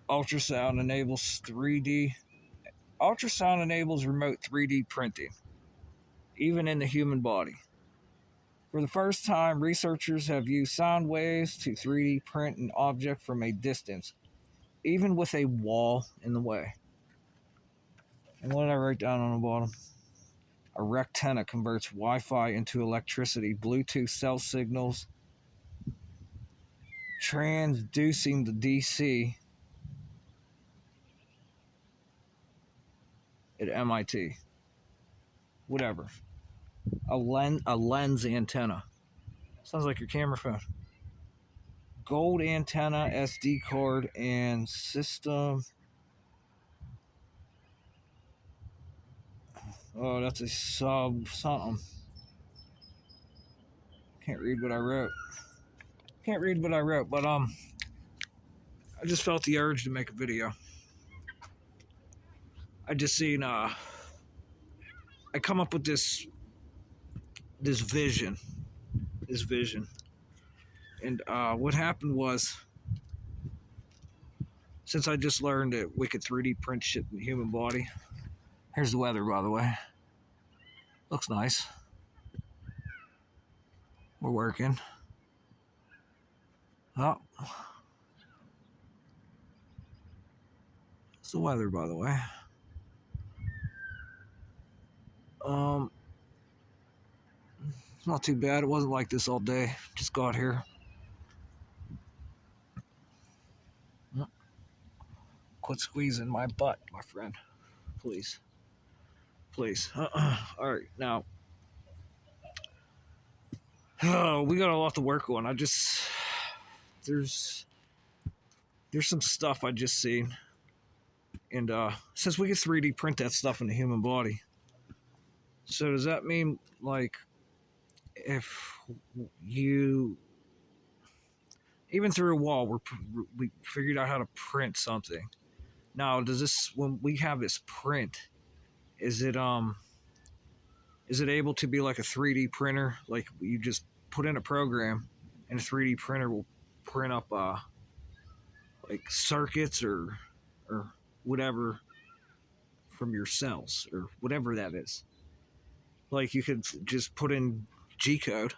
Ultrasound enables 3D. Ultrasound enables remote 3D printing, even in the human body. For the first time, researchers have used sound waves to 3D print an object from a distance, even with a wall in the way. And what did I write down on the bottom? A rectenna converts Wi-Fi into electricity, Bluetooth cell signals, transducing the DC at MIT. Whatever. A lens antenna. Sounds like your camera phone. Gold antenna, SD card, and system. Oh, that's a sub something. Can't read what I wrote. But I just felt the urge to make a video. I just seen I come up with this vision. And what happened was, since I just learned that we could 3D print shit in the human body. Here's the weather, by the way. Looks nice. We're working. Oh. It's the weather, by the way. It's not too bad. It wasn't like this all day. Just got here. Quit squeezing my butt, my friend. Please. All right, now. Oh, we got a lot to work on. There's some stuff I just seen. And since we can 3D print that stuff in the human body, so does that mean, like, if you, even through a wall, we figured out how to print something. Now, when we have this print, is it able to be like a 3D printer? Like, you just put in a program, and a 3D printer will print up like circuits or whatever from your cells or whatever that is. Like, you could just put in G code.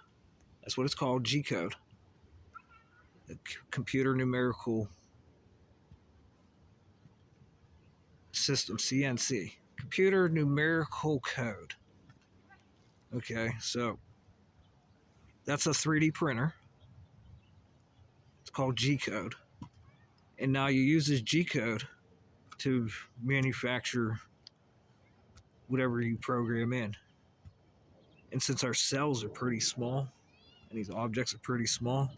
That's what it's called, G code. The computer numerical system, CNC. Computer numerical code. Okay, so that's a 3D printer. It's called G code. And now you use this G code to manufacture whatever you program in. And since our cells are pretty small, and these objects are pretty small,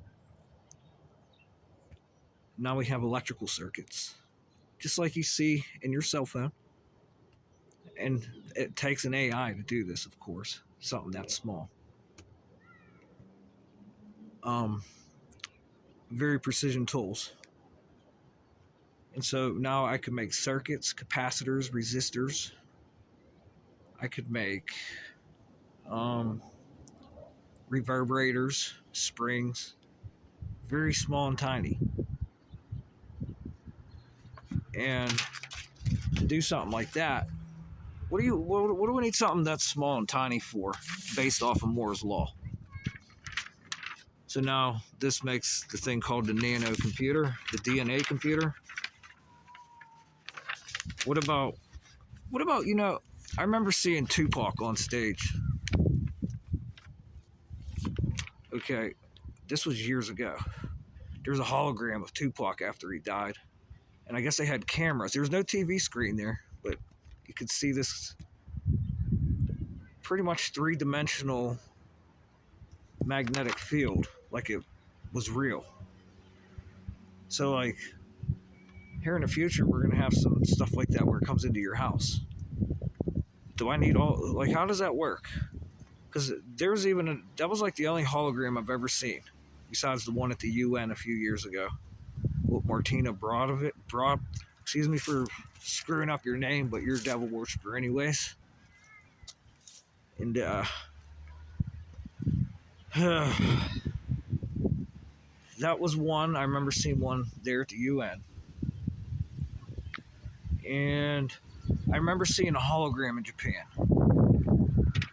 now we have electrical circuits, just like you see in your cell phone. And it takes an AI to do this, of course, something that small. Very precision tools. And so now I can make circuits, capacitors, resistors. I could make reverberators, springs, very small and tiny. And to do something like that, what do we need something that's small and tiny for, based off of Moore's law? So now this makes the thing called the nano computer, the DNA computer. What about, I remember seeing Tupac on stage. Okay, this was years ago. There was a hologram of Tupac after he died. And I guess they had cameras. There was no TV screen there, but you could see this pretty much three-dimensional magnetic field, like it was real. So, like, here in the future, we're going to have some stuff like that where it comes into your house. Do I need how does that work? Because that was like the only hologram I've ever seen, besides the one at the UN a few years ago. With Martina excuse me for screwing up your name, but you're a devil worshiper anyways. And that was one. I remember seeing one there at the UN. And I remember seeing a hologram in Japan.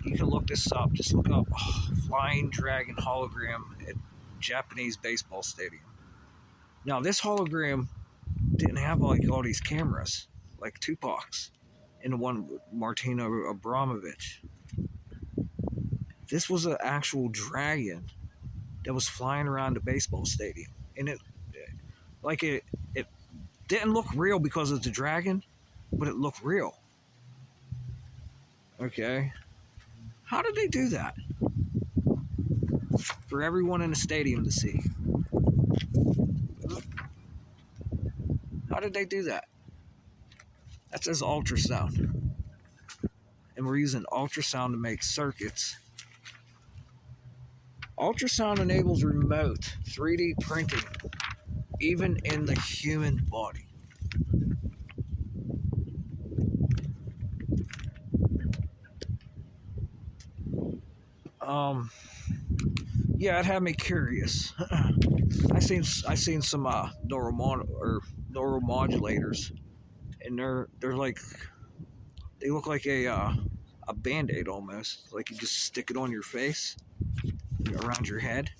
You can look this up. Just look up Flying Dragon hologram at Japanese baseball stadium. Now, this hologram didn't have like all these cameras, like Tupac's and the one with Martina Abramovich. This was an actual dragon that was flying around the baseball stadium, and it didn't look real because it's a dragon, but it looked real. Okay, how did they do that for everyone in the stadium to see? How did they do that? That says ultrasound, and we're using ultrasound to make circuits. Ultrasound enables remote 3D printing, even in the human body. Um, yeah, it had me curious. I seen some neuromodulators, and they're like they look like a band-aid almost, like you just stick it on your face, around your head.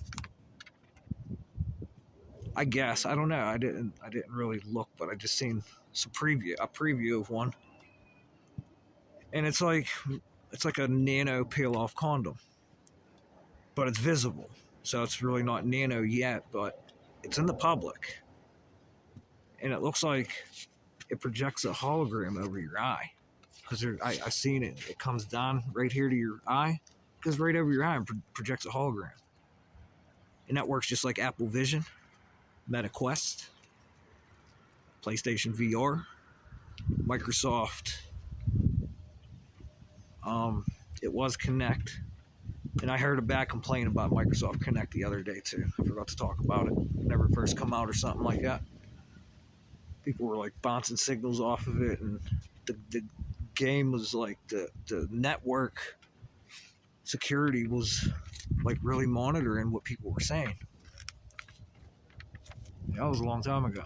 I guess I don't know. I didn't really look, but I just seen a preview of one, and it's like a nano peel-off condom, but it's visible, so it's really not nano yet, but it's in the public, and it looks like it projects a hologram over your eye. Because I seen it. It comes down right here to your eye, goes right over your eye and projects a hologram. And that works just like Apple Vision, Meta Quest, PlayStation VR, Microsoft. It was Connect, and I heard a bad complaint about Microsoft Connect the other day too. I forgot to talk about it whenever it first come out or something like that. People were like bouncing signals off of it, and the game was like the network security was like really monitoring what people were saying. That was a long time ago.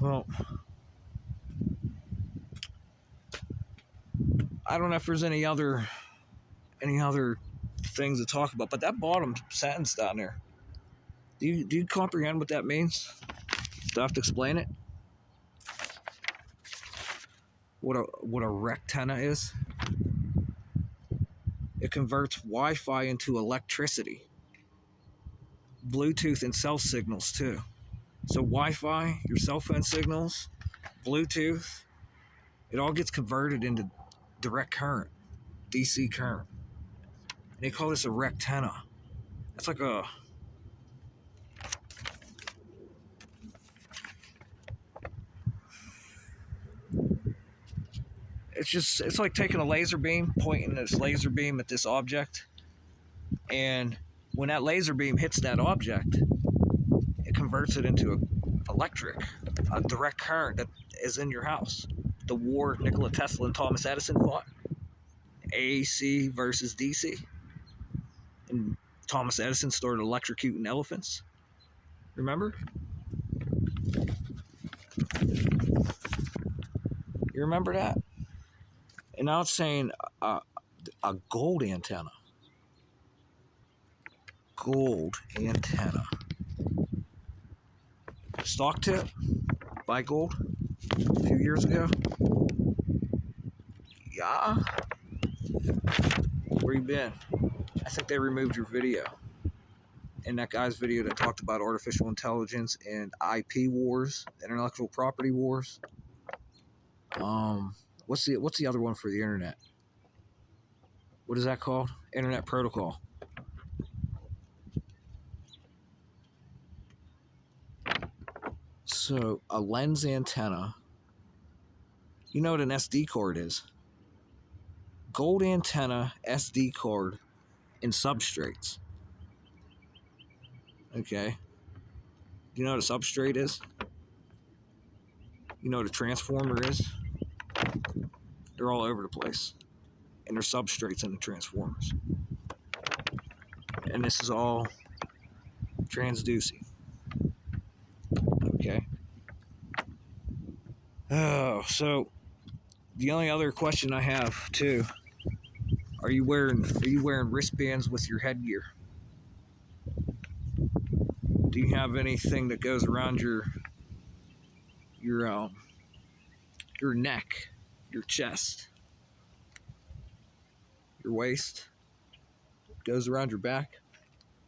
Well, I don't know if there's any other things to talk about, but that bottom sentence down there, do you comprehend what that means? Do I have to explain it? What a rectenna is? It converts Wi-Fi into electricity, Bluetooth, and cell signals too. So Wi-Fi, your cell phone signals, Bluetooth, it all gets converted into direct current, DC current. And they call this a rectenna. It's like a it's like taking a laser beam, pointing this laser beam at this object, and when that laser beam hits that object, it converts it into a direct current that is in your house. The war Nikola Tesla and Thomas Edison fought, AC versus DC, and Thomas Edison started electrocuting elephants. Remember? You remember that? And now it's saying a gold antenna. Gold antenna. Stock tip, buy gold a few years ago. Yeah. Where you been? I think they removed your video. And that guy's video that talked about artificial intelligence and IP wars, intellectual property wars. What's the other one for the internet? What is that called? Internet protocol. So a lens antenna. You know what an SD card is? Gold antenna, SD card, and substrates. Okay. You know what a substrate is? You know what a transformer is? They're all over the place. and there's substrates in the transformers. And this is all transducing. Okay. Oh, so the only other question I have too, are you wearing wristbands with your headgear? Do you have anything that goes around your your neck, your chest, your waist, goes around your back?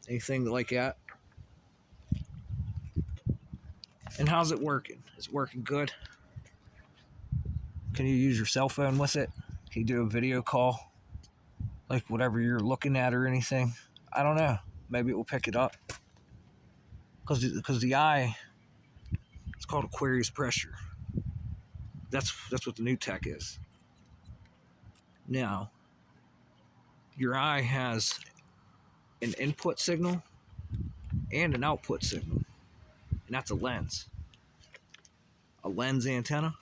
Anything like that? And how's it working? Is it working good? Can you use your cell phone with it? Can you do a video call? Like whatever you're looking at or anything? I don't know. Maybe it will pick it up. Because the eye, it's called Aquarius pressure. That's what the new tech is. Now, your eye has an input signal and an output signal, and that's a lens antenna.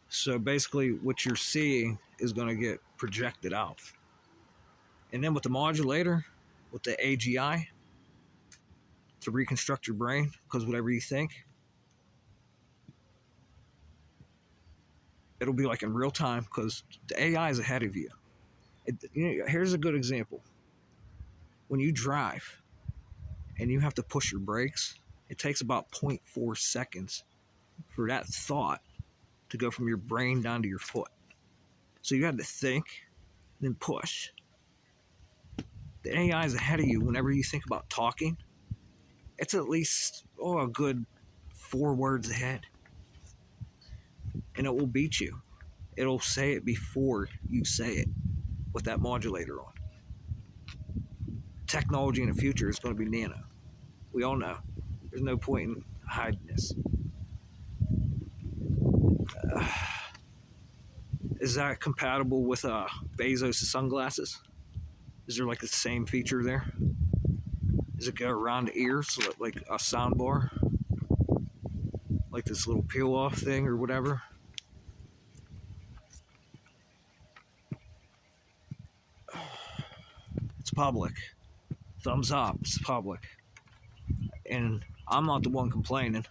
So basically, what you're seeing is going to get projected out. And then with the modulator, with the AGI, to reconstruct your brain, because whatever you think, it'll be like in real time, because the AI is ahead of you. Here's a good example. When you drive and you have to push your brakes, it takes about 0.4 seconds for that thought to go from your brain down to your foot. So you had to think, then push. The AI is ahead of you whenever you think about talking. It's at least a good 4 words ahead. And it will beat you. It'll say it before you say it with that modulator on. Technology in the future is going to be nano. We all know. There's no point in hiding this. Is that compatible with Bezos' sunglasses? Is there like the same feature there? Does it go around the ears like a sound bar? Like this little peel off thing or whatever? It's public. Thumbs up, it's public. And I'm not the one complaining.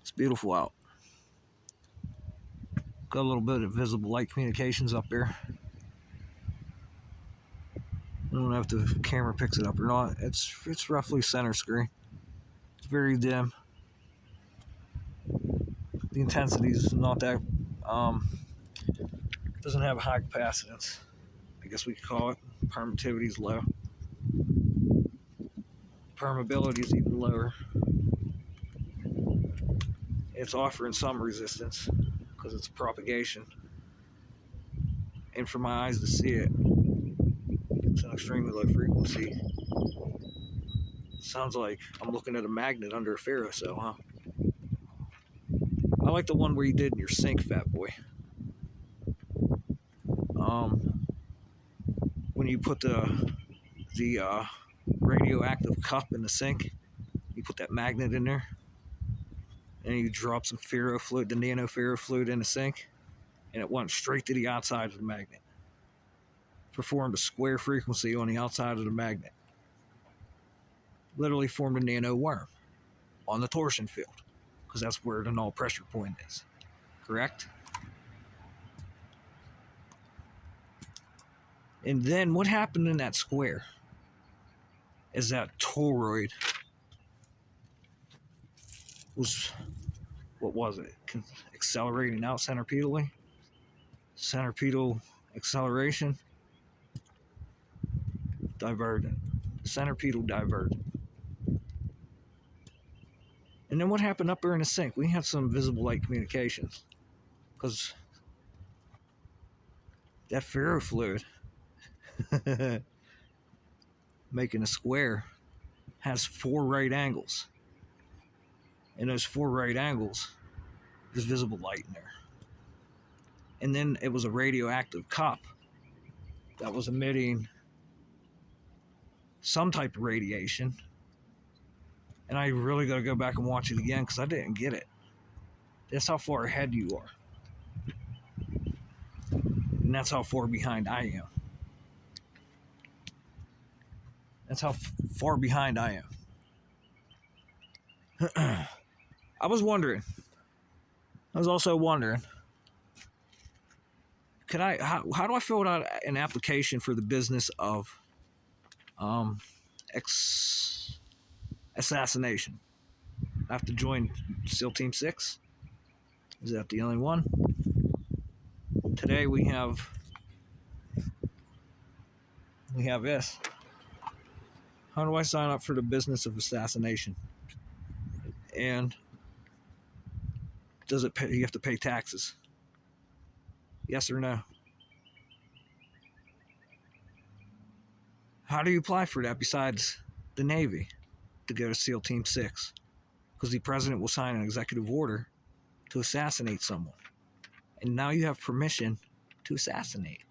It's beautiful out. Got a little bit of visible light communications up there. I don't know if the camera picks it up or not. It's roughly center screen. It's very dim. The intensity is not that doesn't have a high capacitance. I guess we could call it. Permittivity is low. Permeability is even lower. It's offering some resistance because it's propagation. And for my eyes to see it, it's an extremely low frequency. Sounds like I'm looking at a magnet under a ferrocell, huh? I like the one where you did in your sink, fat boy. When you put the radioactive cup in the sink, you put that magnet in there, and you drop some ferrofluid, the nano ferrofluid in the sink, and it went straight to the outside of the magnet. Performed a square frequency on the outside of the magnet. Literally formed a nano worm on the torsion field, because that's where the null pressure point is. Correct? And then what happened in that square is that toroid was, what was it? Accelerating out centipedally? Centipedal acceleration? Divergent. Centipedal divergent. And then what happened up there in the sink? We had some visible light communications. Because that ferrofluid making a square has 4 right angles. In those 4 right angles, there's visible light in there. And then it was a radioactive cup that was emitting some type of radiation. And I really got to go back and watch it again because I didn't get it. That's how far ahead you are. And that's how far behind I am. That's how far behind I am. I was also wondering, how do I fill out an application for the business of assassination? I have to join SEAL Team 6? Is that the only one? Today we have this. How do I sign up for the business of assassination? And does it pay, you have to pay taxes? Yes or no? How do you apply for that besides the Navy to go to SEAL Team 6? Because the president will sign an executive order to assassinate someone. And now you have permission to assassinate.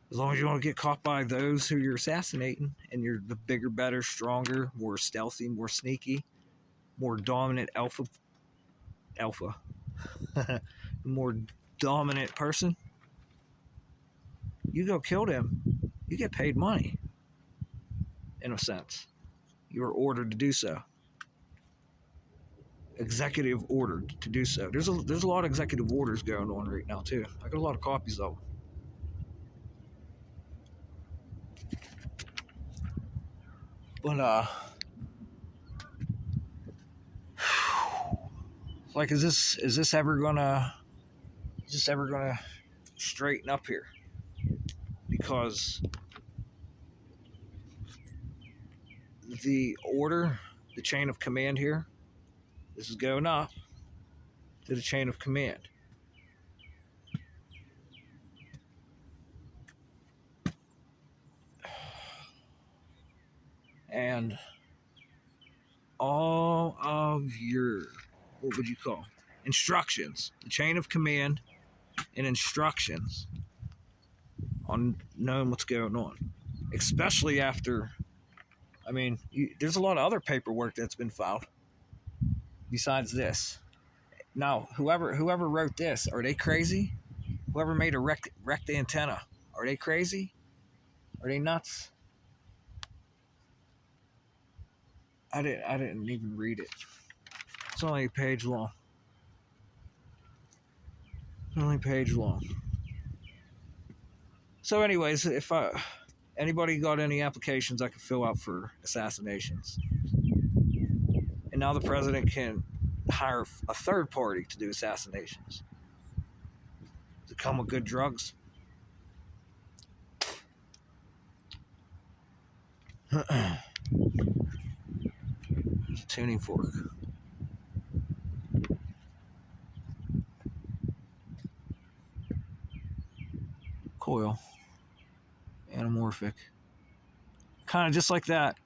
As long as you don't get caught by those who you're assassinating, and you're the bigger, better, stronger, more stealthy, more sneaky, more dominant alpha, more dominant person, you go kill them, you get paid money, in a sense. You're ordered to do so. Executive ordered to do so. There's a lot of executive orders going on right now, too. I got a lot of copies of them. But like, is this ever gonna straighten up here? Because the order, the chain of command here, this is going up to the chain of command. And all of your, what would you call, instructions, the chain of command and instructions on knowing what's going on. Especially after, there's a lot of other paperwork that's been filed besides this. Now, whoever wrote this, are they crazy? Whoever made a wrecked antenna, are they crazy? Are they nuts? I didn't even read it. It's only a page long. So, anyways, if anybody got any applications I could fill out for assassinations, and now the president can hire a third party to do assassinations. Does it come with good drugs? Tuning fork. Coil. Anamorphic. Kind of just like that.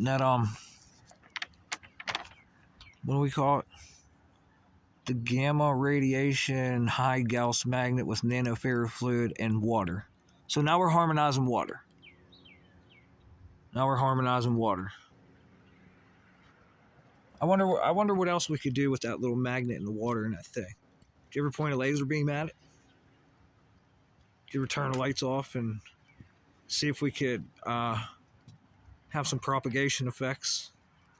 That, what do we call it? The gamma radiation high Gauss magnet with nanoferrofluid and water. So now we're harmonizing water. I wonder what else we could do with that little magnet in the water in that thing. Did you ever point a laser beam at it? Did you ever turn the lights off and see if we could have some propagation effects,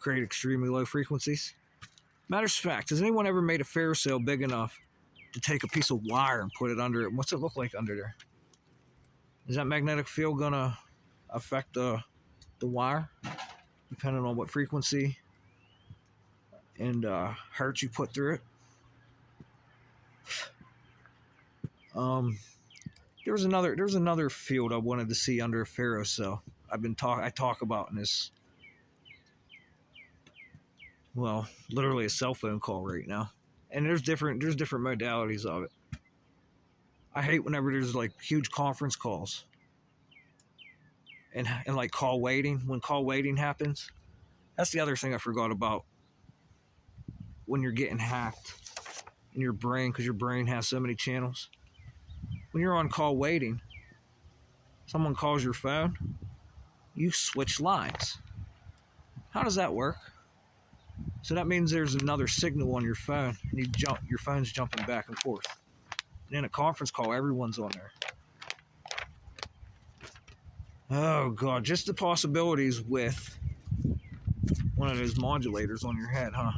create extremely low frequencies? Matters of fact, has anyone ever made a ferrocell big enough to take a piece of wire and put it under it? What's it look like under there? Is that magnetic field gonna affect the wire, depending on what frequency and hertz you put through it? There's another field I wanted to see under a ferrocell. I talk about in this, well, literally a cell phone call right now. And there's different modalities of it. I hate whenever there's like huge conference calls and like call waiting. When call waiting happens, that's the other thing I forgot about. When you're getting hacked in your brain, because your brain has so many channels. When you're on call waiting, someone calls your phone, you switch lines. How does that work? So that means there's another signal on your phone, and your phone's jumping back and forth. And in a conference call, everyone's on there. Oh God, just the possibilities with one of those modulators on your head, huh?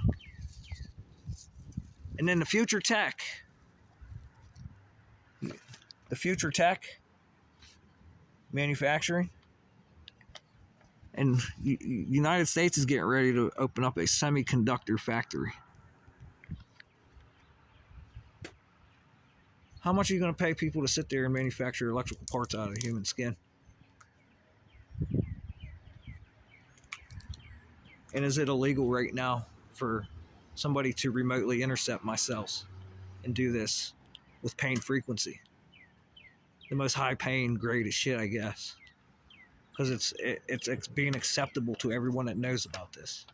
And then the future tech manufacturing, and United States is getting ready to open up a semiconductor factory. How much are you going to pay people to sit there and manufacture electrical parts out of human skin? And is it illegal right now for somebody to remotely intercept my cells and do this with pain frequency? The most high pain grade of shit, I guess, because it's being acceptable to everyone that knows about this.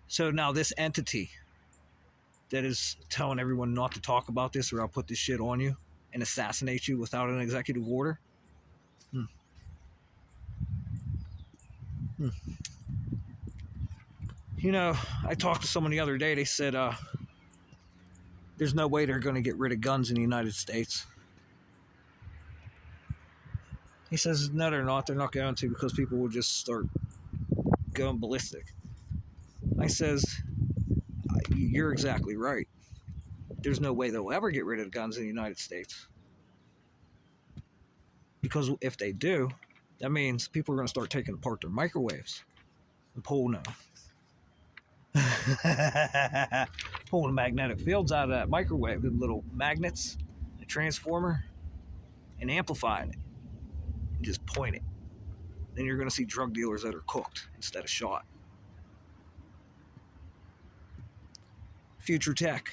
So now this entity that is telling everyone not to talk about this, or I'll put this shit on you and assassinate you without an executive order. You know, I talked to someone the other day. They said there's no way they're going to get rid of guns in the United States. He says, no, they're not. They're not going to, because people will just start going ballistic. I says, you're exactly right. There's no way they'll ever get rid of guns in the United States. Because if they do, that means people are going to start taking apart their microwaves and pulling magnetic fields out of that microwave with little magnets, a transformer, and amplifying it. And just point it. Then you're going to see drug dealers that are cooked instead of shot. Future tech.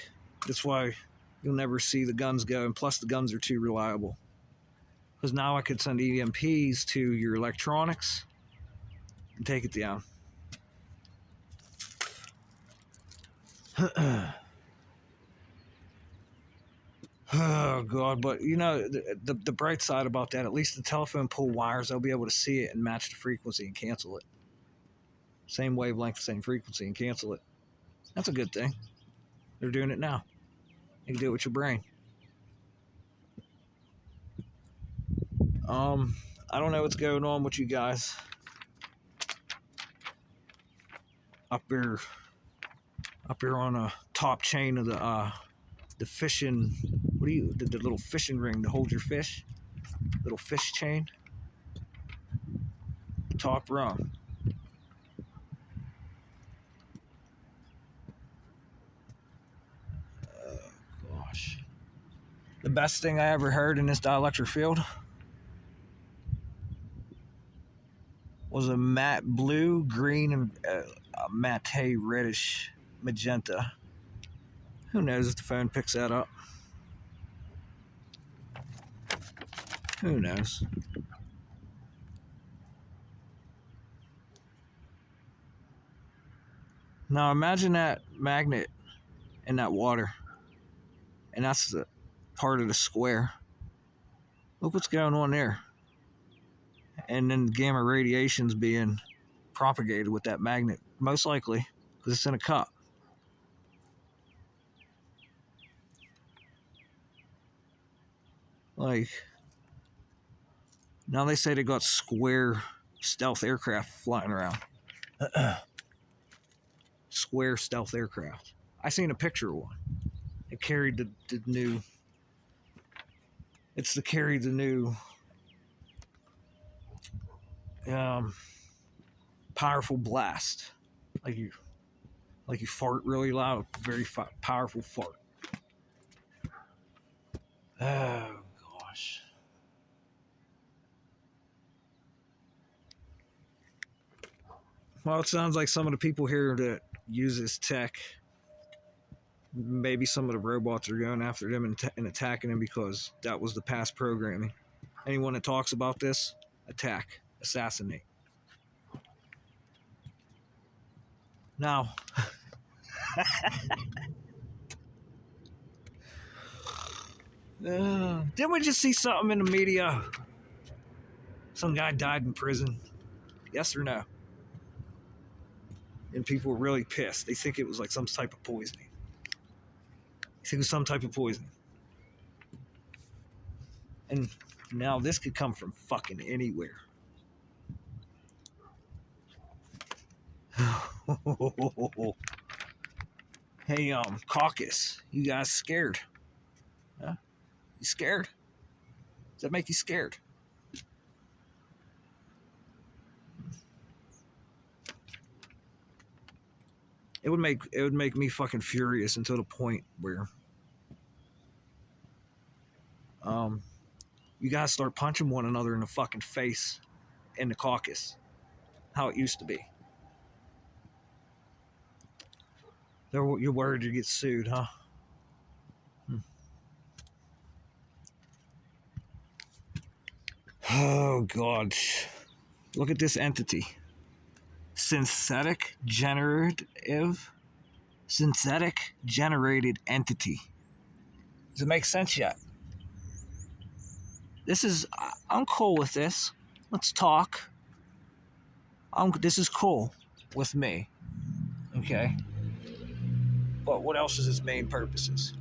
That's why you'll never see the guns go, and plus the guns are too reliable. Because now I could send EMPs to your electronics and take it down. Oh God, but you know, the bright side about that, at least the telephone pole wires, they'll be able to see it and match the frequency and cancel it. Same wavelength, same frequency, and cancel it. That's a good thing. They're doing it now. You can do it with your brain. I don't know what's going on with you guys up here on a top chain of the fishing. The little fishing ring to hold your fish, little fish chain. Top rung. Gosh, the best thing I ever heard in this dielectric field was a matte blue, green, and a matte reddish magenta. Who knows if the phone picks that up? Who knows? Now imagine that magnet in that water, and that's the part of the square. Look what's going on there. And then gamma radiation's being propagated with that magnet, most likely, because it's in a cup. Like, now they say they got square stealth aircraft flying around. Square stealth aircraft. I seen a picture of one. It carried the new. It's to carry the new powerful blast. Like you fart really loud, very powerful fart. Oh gosh. Well, it sounds like some of the people here that use this tech, maybe some of the robots are going after them and attacking them, because that was the past programming. Anyone that talks about this, attack, assassinate. Now, didn't we just see something in the media? Some guy died in prison. Yes or no? And people were really pissed. They think it was like some type of poisoning. They think it was some type of poisoning. And now this could come from fucking anywhere. Hey, caucus, you guys scared? Huh? You scared? Does that make you scared? It would make me fucking furious until the point where um you guys start punching one another in the fucking face in the caucus. How it used to be. You're worried you get sued, huh? Hmm. Oh god. Look at this entity. Synthetic generated entity. Does it make sense yet? I'm cool with this. Let's talk. This is cool with me. Okay. But what else is its main purposes?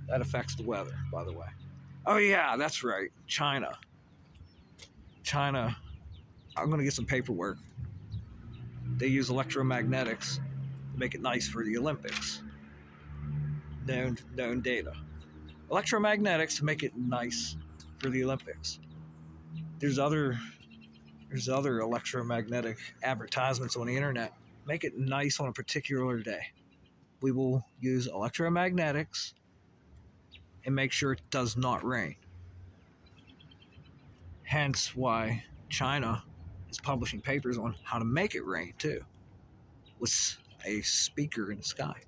That affects the weather, by the way. Oh yeah, that's right. China. China. I'm gonna get some paperwork. They use electromagnetics to make it nice for the Olympics. Known data. Electromagnetics to make it nice for the Olympics. There's other electromagnetic advertisements on the internet. Make it nice on a particular day. We will use electromagnetics and make sure it does not rain. Hence why China is publishing papers on how to make it rain too, with a speaker in the sky.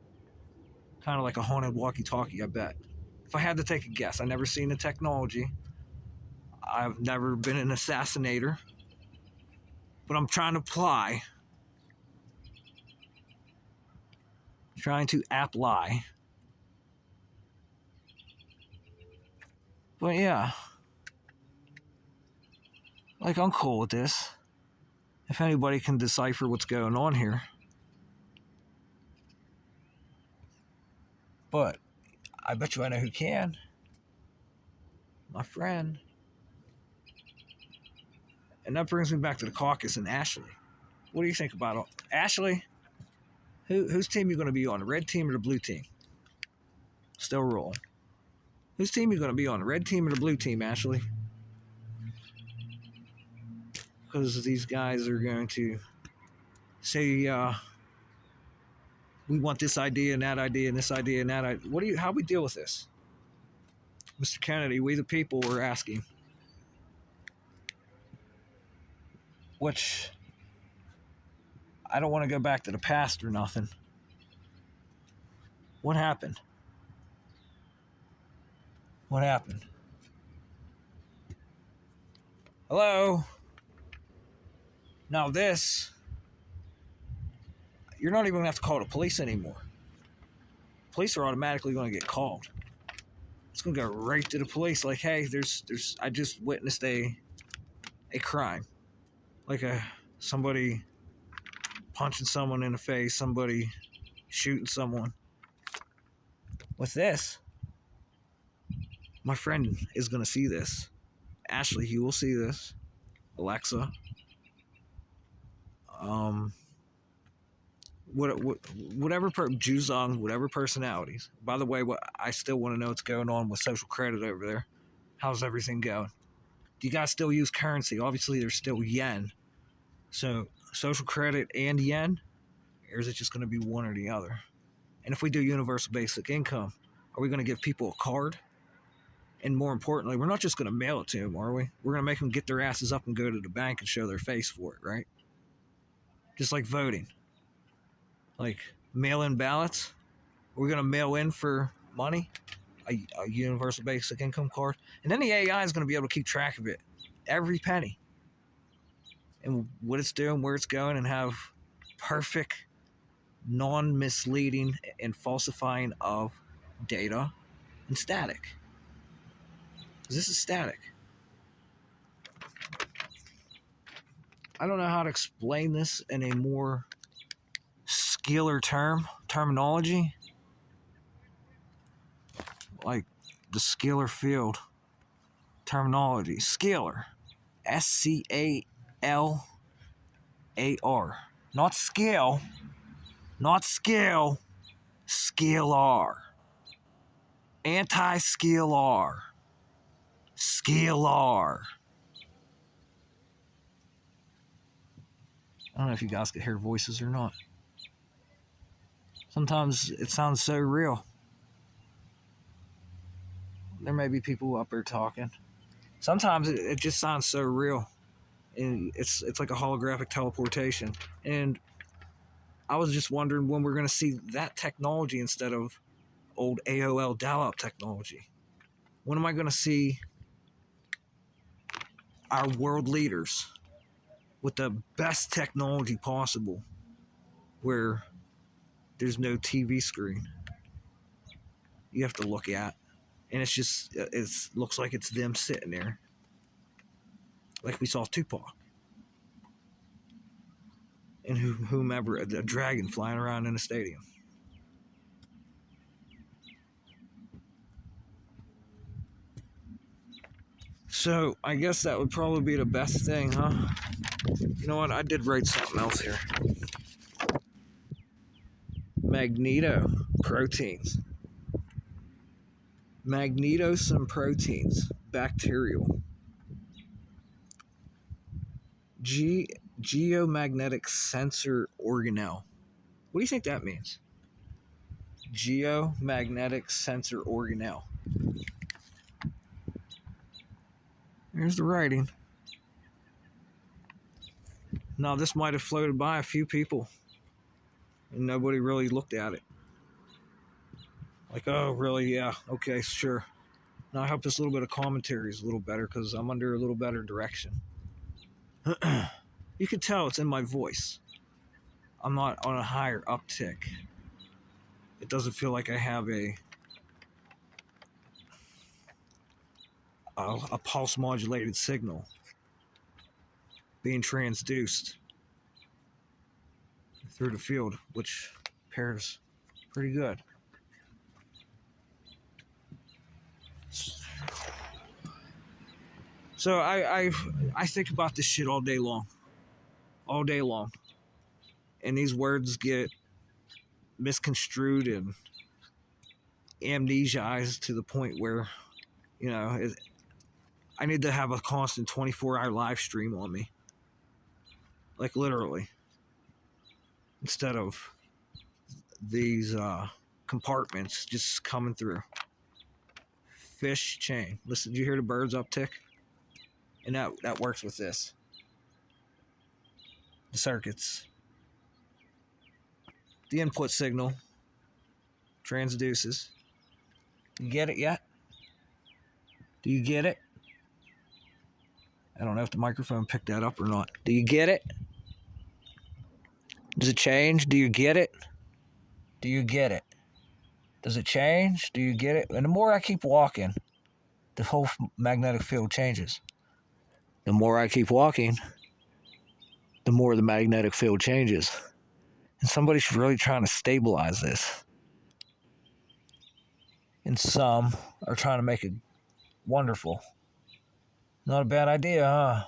Kind of like a haunted walkie-talkie, I bet. If I had to take a guess, I've never seen the technology. I've never been an assassinator, but I'm trying to apply. But yeah, like I'm cool with this. If anybody can decipher what's going on here. But I bet you I know who can. My friend. And that brings me back to the caucus and Ashley. What do you think about it? Ashley? Whose team are you going to be on? The red team or the blue team? Still rolling. Whose team are you going to be on? The red team or the blue team, Ashley? Because these guys are going to say, we want this idea and that idea and this idea and that idea. How do we deal with this? Mr. Kennedy, we the people were asking. Which, I don't want to go back to the past or nothing. What happened? What happened? Hello? Now you're not even going to have to call the police anymore. Police are automatically going to get called. It's going to go right to the police like, hey, I just witnessed a crime. Like somebody punching someone in the face, somebody shooting someone. With this, my friend is going to see this. Ashley, you will see this. Alexa. Whatever Juzong, whatever personalities. By the way, I still want to know what's going on with social credit over there. How's everything going? Do you guys still use currency? Obviously, there's still yen. So social credit and yen, or is it just going to be one or the other? And if we do universal basic income, are we going to give people a card? And more importantly, we're not just going to mail it to them, are we? We're going to make them get their asses up and go to the bank and show their face for it, right? Just like voting. Like mail-in ballots. We're going to mail in for money, a universal basic income card. And then the AI is going to be able to keep track of it, every penny. And what it's doing, where it's going, and have perfect, non-misleading and falsifying of data and static. This is static. I don't know how to explain this in a more scalar terminology, like the scalar field terminology. Scalar, SCALAR, not scale, not scale, scalar, anti-scalar, scalar. I don't know if you guys could hear voices or not. Sometimes it sounds so real. There may be people up there talking. Sometimes it just sounds so real. And it's like a holographic teleportation. And I was just wondering when we're going to see that technology instead of old AOL dial-up technology. When am I going to see our world leaders with the best technology possible where there's no TV screen you have to look at, and it looks like it's them sitting there like we saw Tupac and whomever, a dragon flying around in a stadium. So I guess that would probably be the best thing, huh? You know what? I did write something else here. Magneto proteins. Magnetosome proteins. Bacterial. Geomagnetic sensor organelle. What do you think that means? Geomagnetic sensor organelle. Here's the writing. Now, this might have floated by a few people, and nobody really looked at it. Like, oh, really? Yeah, okay, sure. Now, I hope this little bit of commentary is a little better because I'm under a little better direction. You can tell it's in my voice. I'm not on a higher uptick. It doesn't feel like I have a pulse modulated signal being transduced through the field, which pairs pretty good. So I think about this shit all day long, and these words get misconstrued and amnesiaized to the point where, you know, I need to have a constant 24-hour live stream on me, like literally, instead of these compartments just coming through. Fish chain. Listen, did you hear the birds uptick? And that works with this. The circuits. The input signal transduces. You get it yet? Do you get it? I don't know if the microphone picked that up or not. Do you get it? Does it change? Do you get it? Do you get it? Does it change? Do you get it? And the more I keep walking, the whole magnetic field changes. The more I keep walking, the more the magnetic field changes. And somebody's really trying to stabilize this. And some are trying to make it wonderful. Not a bad idea, huh?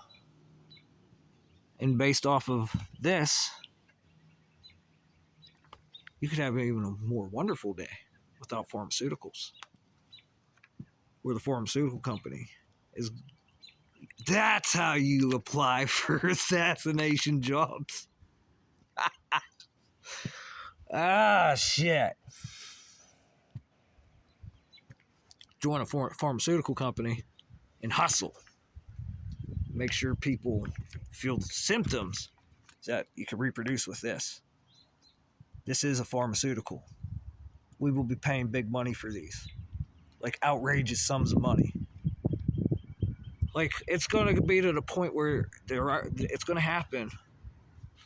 And based off of this, you could have even a more wonderful day without pharmaceuticals. Where the pharmaceutical company is. That's how you apply for assassination jobs. Ah, shit. Join a pharmaceutical company and hustle. Make sure people feel symptoms that you can reproduce with this. This is a pharmaceutical. We will be paying big money for these. Like outrageous sums of money. Like, it's going to be to the point where it's going to happen,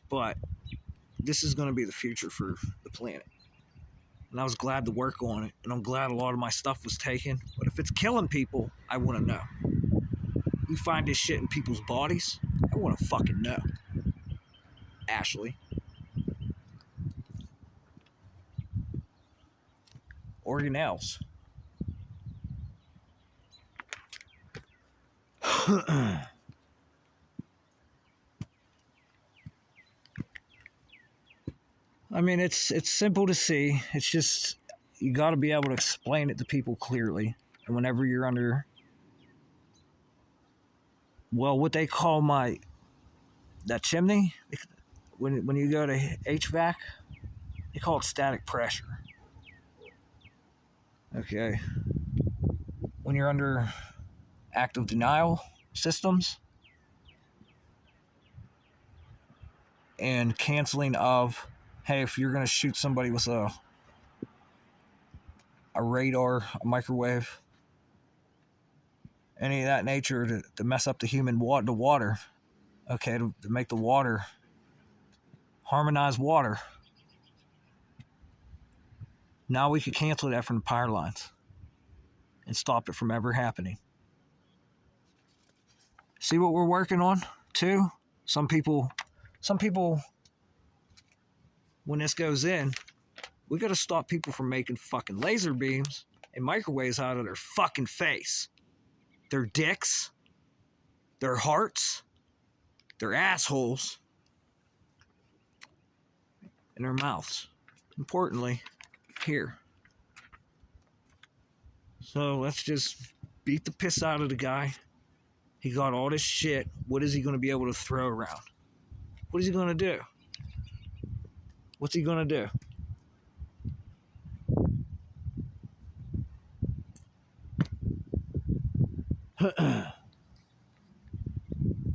but this is going to be the future for the planet. And I was glad to work on it, and I'm glad a lot of my stuff was taken. But if it's killing people, I want to know. You find this shit in people's bodies? I want to fucking know. Ashley. Organelles. I mean, it's simple to see. It's just you got to be able to explain it to people clearly. And whenever you're under, well, what they call that chimney, when you go to HVAC, they call it static pressure. Okay. When you're under active denial systems and canceling of, hey, if you're going to shoot somebody with a radar, a microwave, any of that nature to mess up the water, okay, to make the water, harmonize water, now we could cancel that from the power lines and stop it from ever happening. See what we're working on too? Some people, when this goes in, we got to stop people from making fucking laser beams and microwaves out of their fucking face, their dicks, their hearts, their assholes, and their mouths. Importantly, here. So let's just beat the piss out of the guy. He got all this shit. What is he going to be able to throw around? What is he going to do? What's he going to do?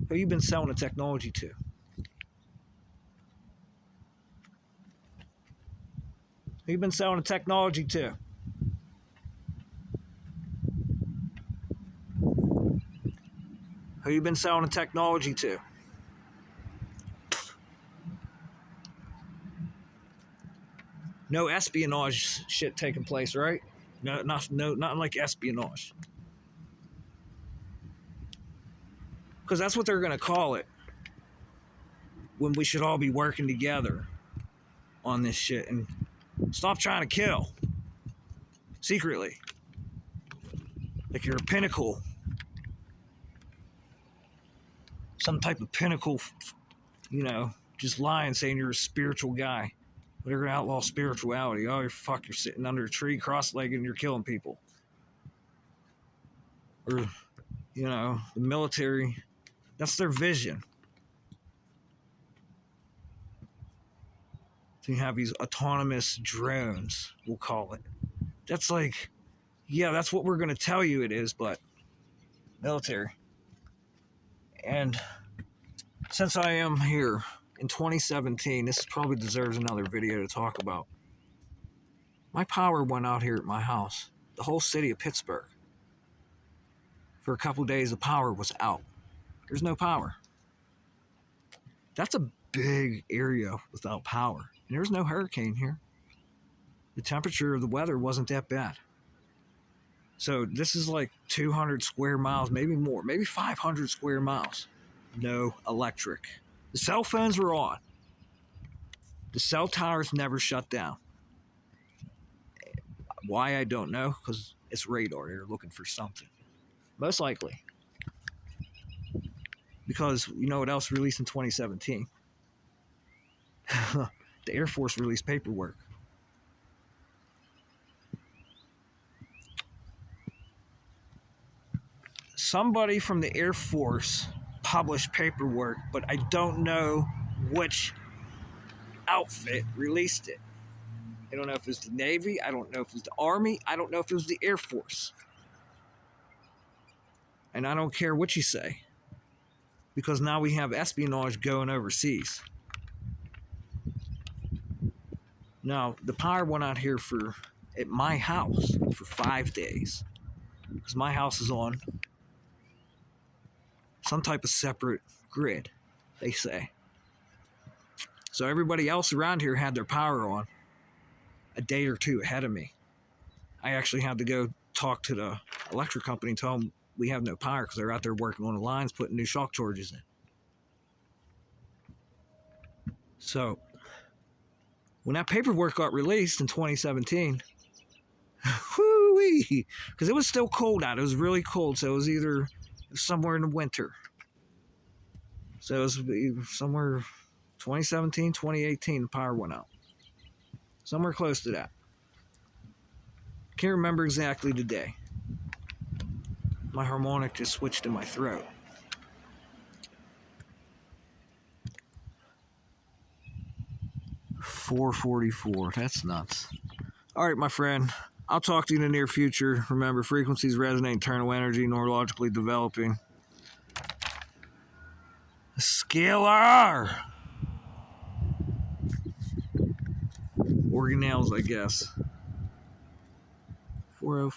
Who you been selling the technology to? Who you been selling the technology to? Who you been selling the technology to? No espionage shit taking place, right? No, not like espionage. Because that's what they're going to call it when we should all be working together on this shit and stop trying to kill secretly. Like you're a pinnacle. Some type of pinnacle, just lying, saying you're a spiritual guy. But they're going to outlaw spirituality. Oh, you're sitting under a tree cross-legged and you're killing people. Or, the military, that's their vision. So you have these autonomous drones, we'll call it. That's like, yeah, that's what we're going to tell you it is, but military. And since I am here in 2017, this probably deserves another video to talk about. My power went out here at my house. The whole city of Pittsburgh. For a couple of days, the power was out. There's no power. That's a big area without power. And there was no hurricane here. The temperature of the weather wasn't that bad. So this is like 200 square miles, maybe more, maybe 500 square miles. No electric. The cell phones were on. The cell towers never shut down. Why, I don't know, because it's radar. They're looking for something. Most likely. Because you know what else released in 2017? The Air Force released paperwork. Somebody from the Air Force published paperwork, but I don't know which outfit released it. I don't know if it was the Navy. I don't know if it was the Army. I don't know if it was the Air Force. And I don't care what you say. Because now we have espionage going overseas. Now, the power went out here at my house for 5 days. Because my house is on some type of separate grid, they say. So everybody else around here had their power on a day or two ahead of me. I actually had to go talk to the electric company and tell them we have no power because they're out there working on the lines, putting new shock charges in. So when that paperwork got released in 2017, whoo-wee, because it was still cold out. It was really cold, so it was either somewhere in the winter. So it was somewhere 2017, 2018, the power went out. Somewhere close to that. Can't remember exactly the day. My harmonic just switched in my throat. .444, that's nuts. All right, my friend. I'll talk to you in the near future. Remember, frequencies resonate internal energy, neurologically developing. Scalar! Organelles, I guess. 404.